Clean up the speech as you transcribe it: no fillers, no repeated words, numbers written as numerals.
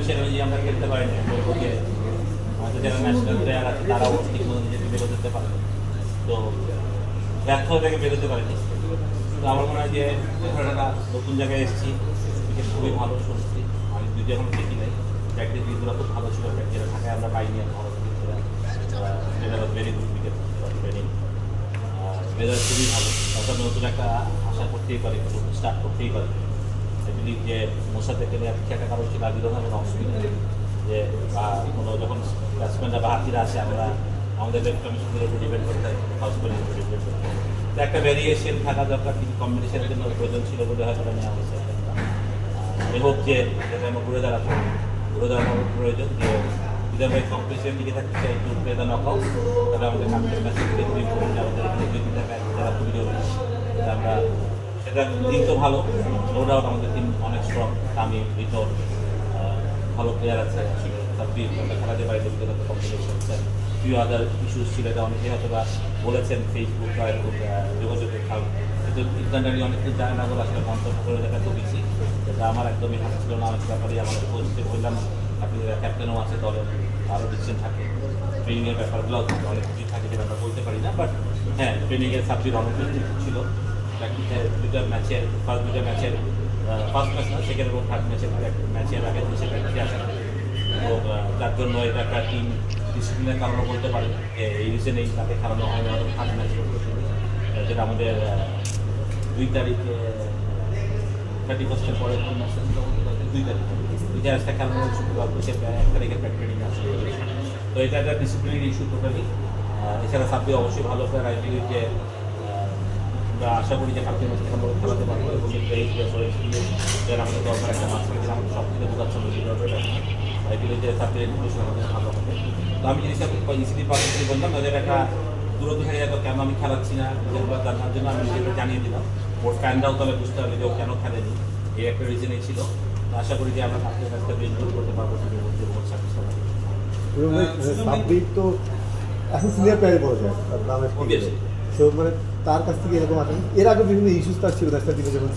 সেভাবে আমরা খেলতে পারি না, বলবো যে আমাদের যারা ন্যাশনাল প্লেয়ার আছে তারাও ঠিক মতো নিজেকে বেরোতে পারে, তো ব্যর্থ থেকে বেরোতে পারেনি। তো আমার মনে হয় যে একটা নতুন জায়গায় এসেছি, ক্রিকেট খুবই ভালো শুনছি, আমি দুই যখন দেখি নাই, প্র্যাকটিস দিকগুলো খুব ভালো ছিল, যেটা ঢাকায় আমরা পাইনি ভালো যেটা very good cricket training, weather খুবই ভালো, তারপর নতুন একটা আশা করতেই পারে, স্টার্ট করতেই পারে। আই বিলিভ যে মোসাদের খেলে একটা কারণ ছিল আগে ধরনের কোনো অসুবিধা যে কোনো যখন ব্যাটসম্যানরা বা হাতিরা আসে আমরা আমাদের কমিশনের উপর ডিপেন্ড করতে হয়, ফার্স্ট বোলিং উপর ডিপেন্ড করতে হয়, তো একটা ভ্যারিয়েশন থাকা দরকার, কিন্তু কম্বিনেশনের জন্য প্রয়োজন ছিল বলে হয়তো নেওয়া হয়েছে। আমি হোপ যে যেটা আমরা ঘুরে দাঁড়ানো প্রয়োজন, যে যদি আমরা এই কম্পিটিশনের দিকে থাকতে চাই একটু প্লেদা নকআউট, তাহলে আমাদের কালকের ম্যাচে খুবই ইম্পর্টেন্ট, আমাদের এখানে দুই তিনটা ম্যাচ যারা খুবই জরুরি, আমরা সেটা টিম তো ভালো, নো ডাউট আমাদের টিম অনেক স্ট্রং, তামিম ভিতর ভালো প্লেয়ার আছে, আসলে সাব্বির আমরা খেলাতে পারি, ব্যক্তিগত কম্পিটিশন ফিউ আদার ইস্যুস ছিল, এটা অনেকেই হয়তো বা বলেছেন ফেসবুক বা যোগাযোগের কারণ, কিন্তু ইন্টারনেটে অনেক কিছু জানে না বলে আসলে মন্তব্য করে দেখা খুব বেশি, যেটা আমার একদমই হাতে ছিল না, অনেক ব্যাপারে আমাদের পজিটিভ বললাম, আপনি ক্যাপ্টেনও আছে দলের, আরও ডিসিশন থাকে, ট্রেনিংয়ের ব্যাপারগুলো অনেক কিছু থাকে যেটা আমরা বলতে পারি না, বাট হ্যাঁ ট্রেনিংয়ের সাব্বির অনেক কিছু ছিল, দুটা ম্যাচের ফার্স্ট ম্যাচ না, সেকেন্ড এবং থার্ড ম্যাচের আগে দেশে প্র্যাকটিসে আসা, তো যার জন্য এটা একটা টিম ডিসিপ্লিনের কারণও বলতে পারি, যে এই রিজনেই তাকে খেলানো হয় আমাদের থার্ড ম্যাচ করতে, যেটা আমাদের 2 তারিখে 31 পরে 2 তারিখ ইতিহাসটা খেলানো শুক্রবার, সে 1 তারিখে প্র্যাকটিস আসে, তো এটা একটা ডিসিপ্লিনের ইস্যু টোটালি। এছাড়া সাব্বির অবশ্যই ভালো প্লেয়ার, আই বিলিভ যে আমরা আশা করি যে কালকে ম্যাচে আমরা খেলাতে পারবো, এবং যারা আমাদের দরকার একটা মাছ খেলে আমাদের সব থেকে বোঝাচ্ছে আই বিলিভ যে সাব্বির এডুকেশন আমাদের ভালো হবে। তো আমি জিনিসটা ইজিলি পাবলিকলি বললাম, ওদের একটা দূরত্ব হয়ে যেত কেন আমি খেলাচ্ছি না, যেগুলো জানার জন্য আমি নিজেকে জানিয়ে দিলাম, ওর ফ্যানরাও তাহলে বুঝতে পারবে যে ও কেন খেলেনি, এই একটা রিজনই ছিল। তো আশা করি যে আমরা কালকে ম্যাচটা ইনজয় করতে পারবো, সাব্বির তো এখন সিনিয়র প্লেয়ারে পড়ে যায়, মানে তার কাছ থেকে এরকম আসেন, এর আগে বিভিন্ন ইস্যুস তার ছিল ন্যাশনাল টিমে যখন